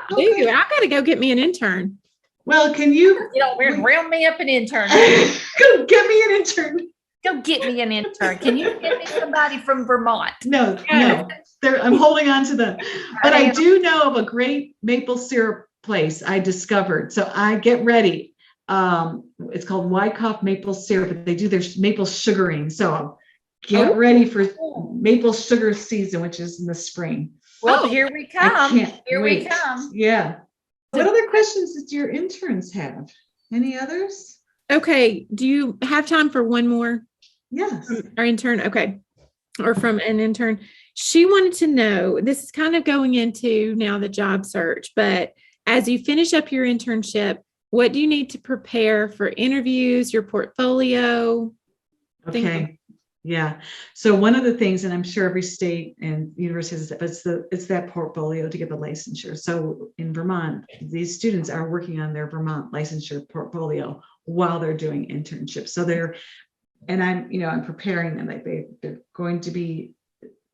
got to go get me an intern. Well, can you? Round me up an intern. Go get me an intern. Go get me an intern. Can you get me somebody from Vermont? No. I'm holding on to them. But I do know of a great maple syrup place I discovered. So I get ready. It's called Wyckoff Maple Syrup. They do their maple sugaring. So get ready for maple sugar season, which is in the spring. Well, here we come. Here we come. Yeah. What other questions did your interns have? Any others? Okay. Do you have time for one more? Yes. Our intern. Okay. or from an intern. She wanted to know, this is kind of going into now the job search, but as you finish up your internship, what do you need to prepare for interviews, your portfolio? Okay. Yeah. So one of the things, and I'm sure every state and university has, but it's that portfolio to get the licensure. So in Vermont, these students are working on their Vermont licensure portfolio while they're doing internships. So I'm preparing them, like they're going to be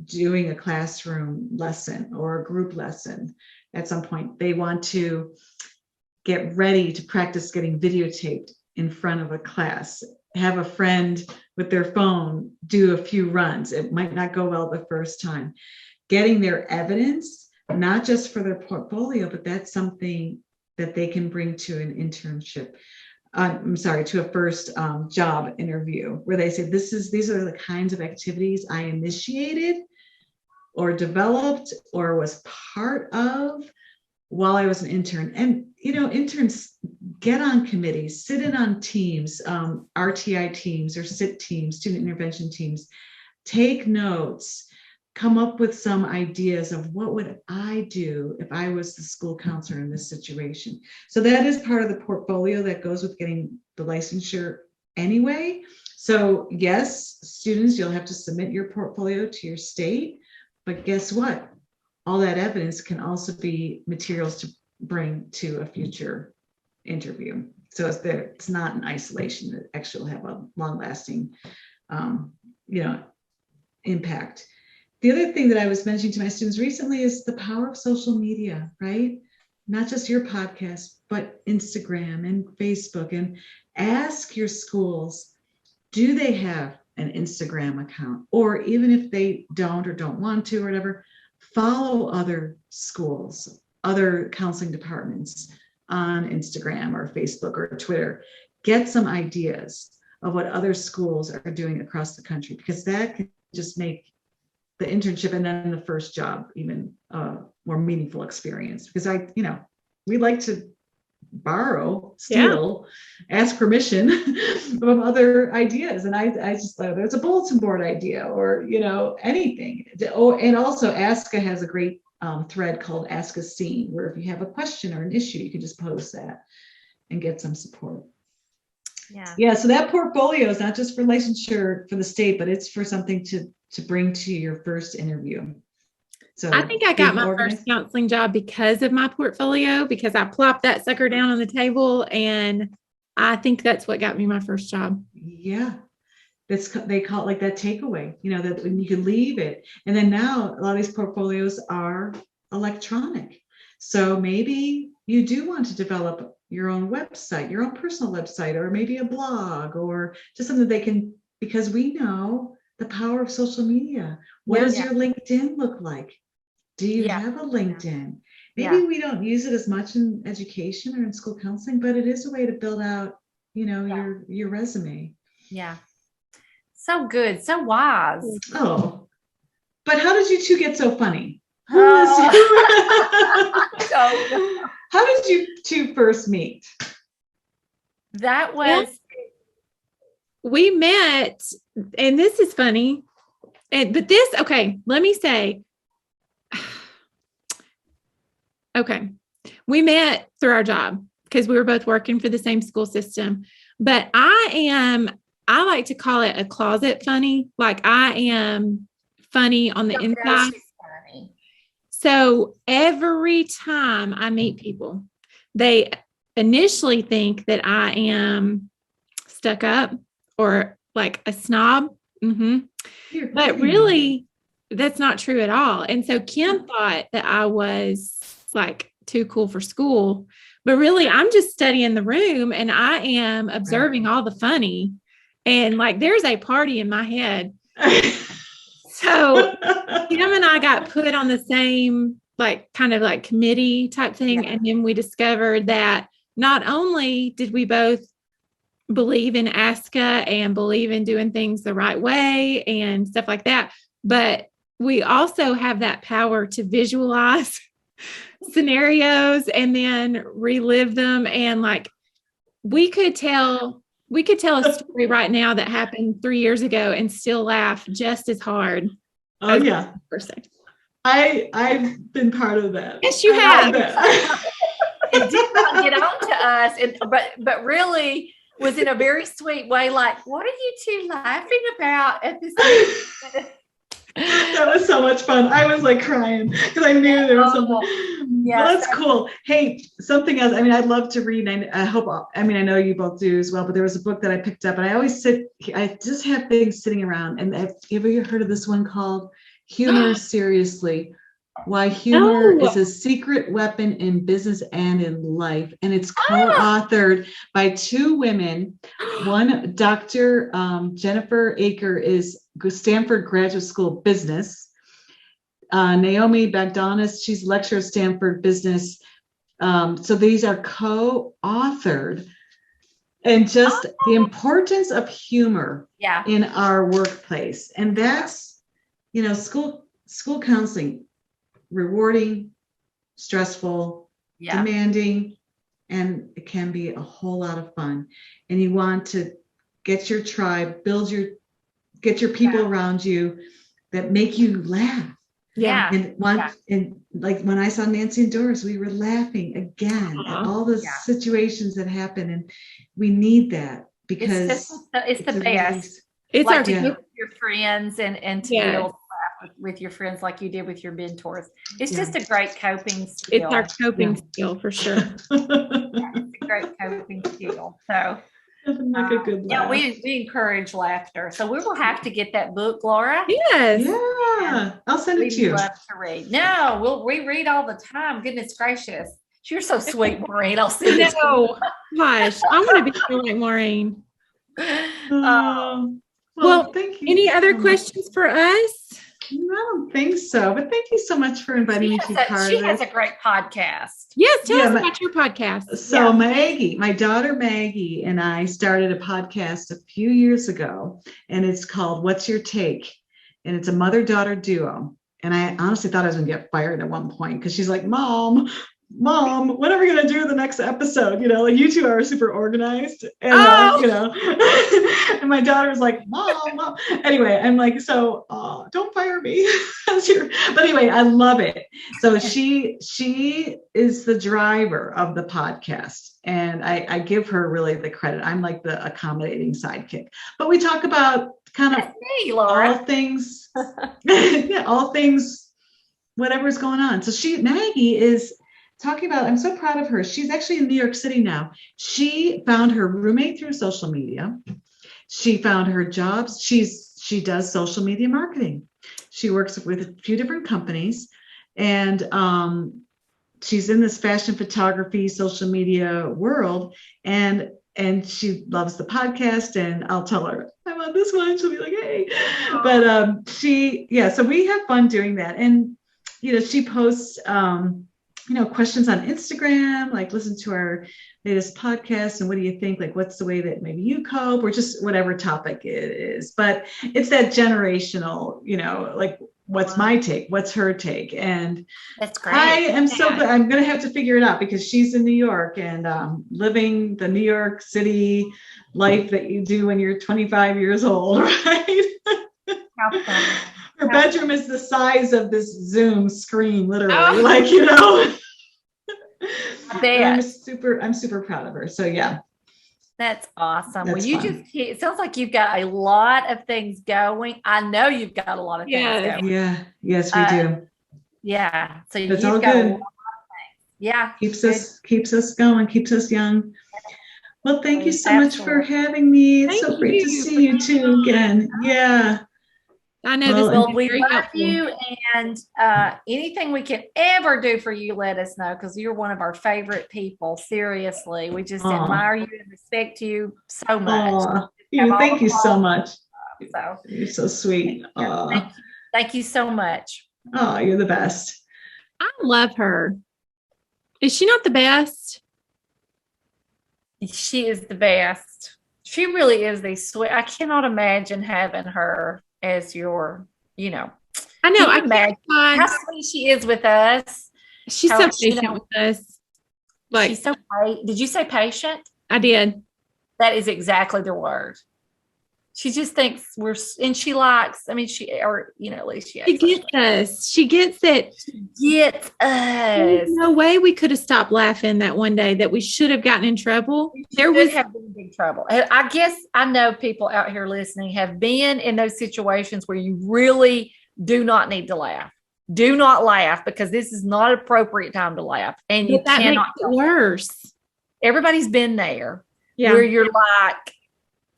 doing a classroom lesson or a group lesson at some point. They want to get ready to practice getting videotaped in front of a class, have a friend with their phone do a few runs. It might not go well the first time. Getting their evidence, not just for their portfolio, but that's something that they can bring to an internship. To a first job interview where they say, these are the kinds of activities I initiated or developed or was part of while I was an intern. And, interns get on committees, sit in on teams, RTI teams or SIT teams, student intervention teams, take notes, come up with some ideas of what would I do if I was the school counselor in this situation. So that is part of the portfolio that goes with getting the licensure anyway. So yes, students, you'll have to submit your portfolio to your state, but guess what? All that evidence can also be materials to bring to a future interview. So it's not in isolation. It actually will have a long-lasting, impact. The other thing that I was mentioning to my students recently is the power of social media, right? Not just your podcast, but Instagram and Facebook. And ask your schools, do they have an Instagram account? Or even if they don't or don't want to or whatever, follow other schools, other counseling departments on Instagram or Facebook or Twitter. Get some ideas of what other schools are doing across the country, because that can just make the internship and then the first job even more meaningful experience. Because we like to borrow, steal, ask permission from other ideas. And I just thought there's a bulletin board idea or, anything. Oh, and also ASCA has a great thread called Ask a Scene, where if you have a question or an issue, you can just post that and get some support. Yeah. So that portfolio is not just for licensure for the state, but it's for something to bring to your first interview. So I think I got my first counseling job because of my portfolio, because I plopped that sucker down on the table. And I think that's what got me my first job. Yeah. They call it like that takeaway, that when you can leave it. And then now a lot of these portfolios are electronic. So maybe you do want to develop your own website, your own personal website, or maybe a blog, or just something they can, because we know the power of social media. What does your LinkedIn look like? Do you have a LinkedIn? Maybe we don't use it as much in education or in school counseling, but it is a way to build out, your resume. Yeah. So good. So wise. Oh, but how did you two get so funny? Oh. How did you two first meet? That was. We met, and this is funny. Let me say, okay, we met through our job because we were both working for the same school system. But I like to call it a closet funny. Like I am funny on the inside. Funny. So every time I meet people, they initially think that I am stuck up or like a snob. Mm-hmm. But really, that's not true at all. And so Kim thought that I was like too cool for school, but really I'm just studying the room and I am observing all the funny, and like there's a party in my head. So Kim and I got put on the same like kind of like committee type thing. And then we discovered that not only did we both believe in ASCA and believe in doing things the right way and stuff like that, but we also have that power to visualize scenarios and then relive them. And like we could tell We could tell a story right now that happened 3 years ago and still laugh just as hard. Oh yeah. Person. I've been part of that. Yes, you have. It did not get on to us, but really was in a very sweet way. Like, what are you two laughing about at this meeting? That was so much fun. I was like crying because I knew there was something. Yes. Well, that's cool. Hey, something else. I mean, I'd love to read. And I hope, I mean, I know you both do as well, but there was a book that I picked up and I just have things sitting around. And have you ever heard of this one called Humor Seriously? Why Humor is a Secret Weapon in Business and in Life. And it's co-authored by two women. One, Dr. Jennifer Aker is Stanford Graduate School of Business. Naomi Bagdonis, she's lecturer at Stanford Business. So these are co-authored. And just the importance of humor in our workplace. And that's, school counseling, rewarding, stressful, demanding, and it can be a whole lot of fun. And you want to get your tribe, get your people around you that make you laugh. Yeah. And like when I saw Nancy and Doris, we were laughing again at all the situations that happen. And we need that because it's the best. It's like our to be with your friends and to be able to laugh with your friends like you did with your mentors. It's just a great coping skill. It's our coping skill for sure. It's a great coping skill. So like a good laugh. we encourage laughter. So we will have to get that book, Laura. Yes. Yeah. I'll send it to you. We'd love to read. No, we read all the time. Goodness gracious. You're so sweet, Maureen. I'll send it to you. Gosh, I want to be like Maureen. Well, thank you. Any other questions for us? I don't think so, but thank you so much for inviting me to be part of this. She has a great podcast. Yes, tell us about your podcast. So my daughter Maggie and I started a podcast a few years ago, and it's called What's Your Take? And it's a mother-daughter duo. And I honestly thought I was going to get fired at one point because she's like, Mom, when are we going to do the next episode? Like you two are super organized. And, and my daughter was like, Mom. Anyway, I'm like, so don't fire me. But anyway, I love it. So she is the driver of the podcast. And I give her really the credit. I'm like the accommodating sidekick. But we talk about kind of all things, all things, whatever's going on. So Maggie is talking about, I'm so proud of her. She's actually in New York City now. She found her roommate through social media. She found her jobs. She does social media marketing. She works with a few different companies, and she's in this fashion photography, social media world, and she loves the podcast. And I'll tell her I'm on this one. She'll be like, hey, but so we have fun doing that. And she posts questions on Instagram, like listen to our latest podcast and what do you think? Like, what's the way that maybe you cope, or just whatever topic it is. But it's that generational, like what's my take? What's her take? And that's great. I am so glad. I'm going to have to figure it out because she's in New York and living the New York City life that you do when you're 25 years old, right? How fun. Her bedroom is the size of this Zoom screen, literally. I bet. I'm super proud of her. So yeah. That's awesome. That's fun. It sounds like you've got a lot of things going. I know you've got a lot of things going. Yeah. Yes, we do. Yeah. So it's all good. Yeah. Keeps us going, keeps us young. Well, thank you so much for having me. It's so great to see you too again. Yeah. I know we love you, and anything we can ever do for you, let us know, because you're one of our favorite people. Seriously, we just admire you and respect you so much. Thank you so much. So you're so sweet. Thank you so much. Oh, you're the best. I love her. Is she not the best? She is the best. She really is the sweet. I cannot imagine having her as your, I know. I imagine how sweet she is with us. She's so patient with us. She's so patient. Did you say patient? I did. That is exactly the word. She just thinks and she likes, at least she She gets us. She gets it. Gets There's us. no way we could have stopped laughing that one day that we should have gotten in trouble. There was have been in big trouble. I guess I know people out here listening have been in those situations where you really do not need to laugh. Do not laugh, because this is not an appropriate time to laugh. And you that cannot. makes it worse. Everybody's been there Yeah. where you're like,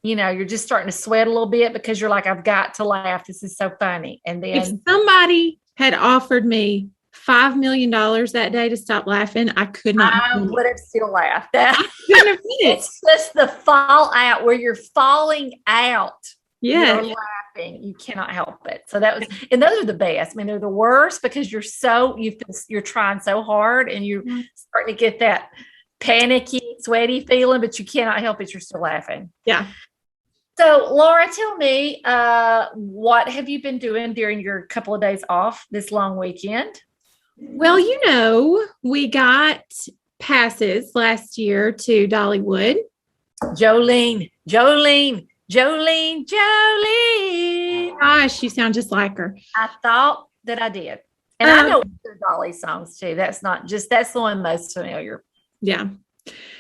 you're just starting to sweat a little bit because you're like, I've got to laugh. This is so funny. And then If somebody had offered me $5 million that day to stop laughing, I could not. I would have still laughed. It's just the fallout where you're falling out. Yeah. You're laughing. You cannot help it. So and those are the best. I mean, they're the worst because you're trying so hard and you're starting to get that panicky, sweaty feeling, but you cannot help it. You're still laughing. Yeah. So, Laura, tell me, what have you been doing during your couple of days off this long weekend? Well, we got passes last year to Dollywood. Jolene. Gosh, you sound just like her. I thought that I did. And I know other Dolly songs too. That's the one most familiar. Yeah.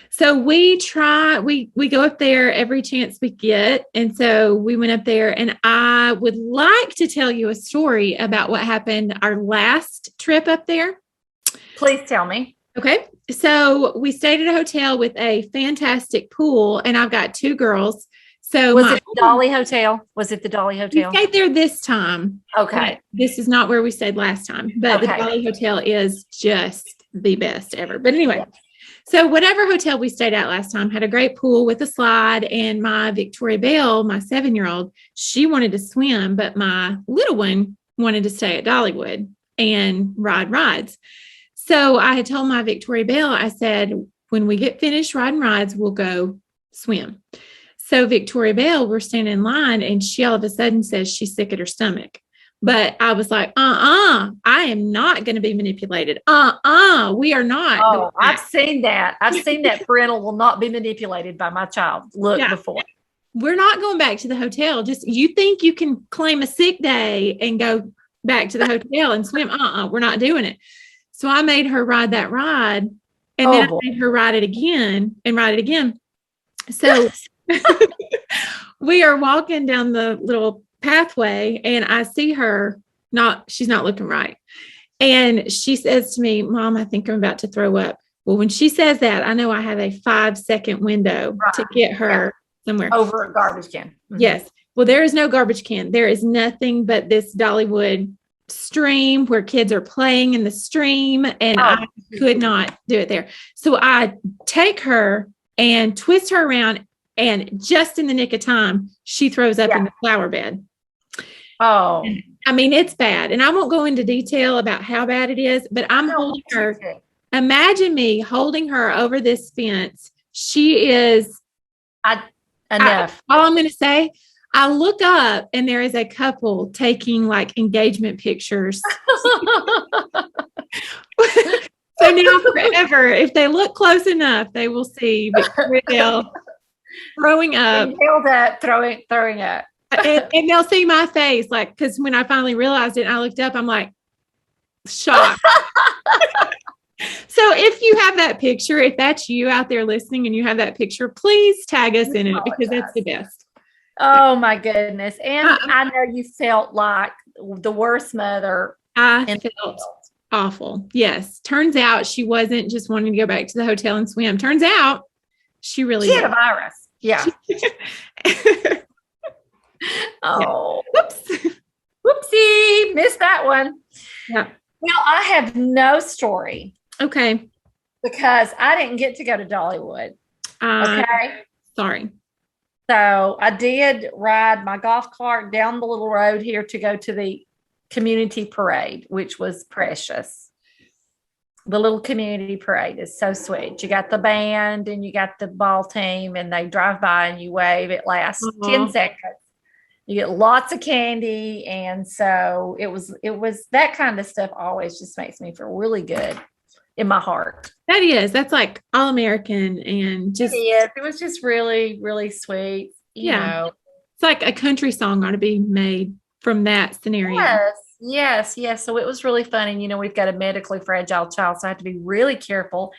So we go up there every chance we get. And so we went up there, and I would like to tell you a story about what happened our last trip up there. Please tell me. Okay. So we stayed at a hotel with a fantastic pool, and I've got two girls. So was it the Dolly Hotel? Was it the Dolly Hotel? We stayed there this time. Okay. This is not where we stayed last time, but the Dolly Hotel is just the best ever. But anyway, so whatever hotel we stayed at last time had a great pool with a slide, and my Victoria Bell, my 7-year-old, she wanted to swim, but my little one wanted to stay at Dollywood and ride rides. So I had told my Victoria Bell, I said, when we get finished riding rides, we'll go swim. So Victoria Bell, we're standing in line, and she all of a sudden says she's sick at her stomach. But I was like, I am not going to be manipulated. We are not. Oh, I've seen that. I've seen that parental will not be manipulated by my child. Before. We're not going back to the hotel. Just, you think you can claim a sick day and go back to the hotel and swim? We're not doing it. So I made her ride that ride, and then I made her ride it again and ride it again. So we are walking down the little pathway, and I see her she's not looking right. And she says to me, Mom, I think I'm about to throw up. Well, when she says that, I know I have a 5-second window to get her somewhere. Over a garbage can. Mm-hmm. Yes. Well, there is no garbage can. There is nothing but this Dollywood stream where kids are playing in the stream, and I could not do it there. So I take her and twist her around, and just in the nick of time, she throws up in the flower bed. Oh, and, I mean, it's bad. And I won't go into detail about how bad it is, but I'm holding her. Imagine me holding her over this fence. She is enough. All I'm going to say, I look up, and there is a couple taking like engagement pictures. So now forever, if they look close enough, they will see Victoria Bell throwing up. Held up, throwing up. And they'll see my face, like, because when I finally realized it and I looked up, I'm like, shocked. So if you have that picture, if that's you out there listening and you have that picture, please tag us in it, because that's the best. Oh my goodness. And I know you felt like the worst mother. I felt awful. Yes. Turns out she wasn't just wanting to go back to the hotel and swim. Turns out she had a virus. Yeah. Oh, whoopsie. Missed that one. Yeah. Well, I have no story. Okay. Because I didn't get to go to Dollywood. Okay. Sorry. So I did ride my golf cart down the little road here to go to the community parade, which was precious. The little community parade is so sweet. You got the band and you got the ball team, and they drive by and you wave. It lasts 10 seconds. You get lots of candy. And so it was that kind of stuff always just makes me feel really good. in my heart. That's like all American and just, It was just really, really sweet. You know. It's like a country song ought to be made from that scenario. Yes. So it was really fun. And, we've got a medically fragile child, so I have to be really careful.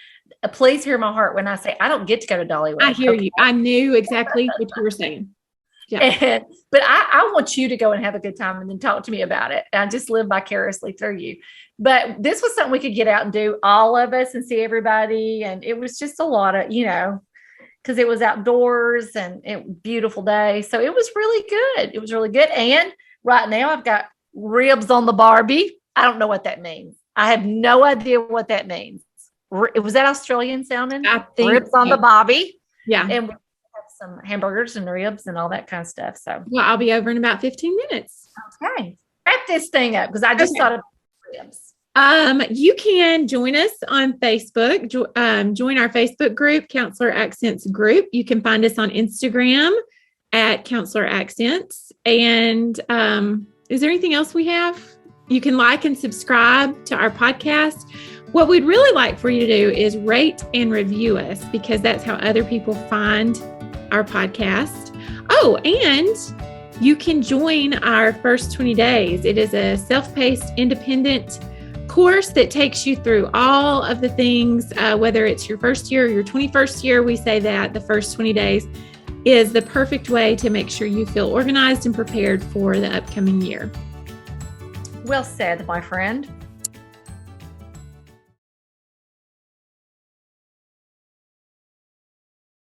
Please hear my heart when I say I don't get to go to Dollywood. I hear you. I knew exactly what you were saying. Yeah. But I want you to go and have a good time and then talk to me about it. I just live vicariously through you. But this was something we could get out and do, all of us, and see everybody. And it was just a lot of, because it was outdoors and beautiful day. So it was really good. And right now I've got ribs on the Barbie. I don't know what that means. I have no idea what that means. Was that Australian sounding? I think ribs on the Barbie. Yeah. And we have some hamburgers and ribs and all that kind of stuff. So I'll be over in about 15 minutes. Okay. Wrap this thing up because I just thought of ribs. You can join us on Facebook. Join our Facebook group, Counselor Accents Group. You can find us on Instagram at Counselor Accents. And is there anything else we have? You can like and subscribe to our podcast. What we'd really like for you to do is rate and review us, because that's how other people find our podcast. Oh, and you can join our first 20 days. It is a self-paced, independent course that takes you through all of the things, whether it's your first year or your 21st year. We say that the first 20 days is the perfect way to make sure you feel organized and prepared for the upcoming year. Well said, my friend.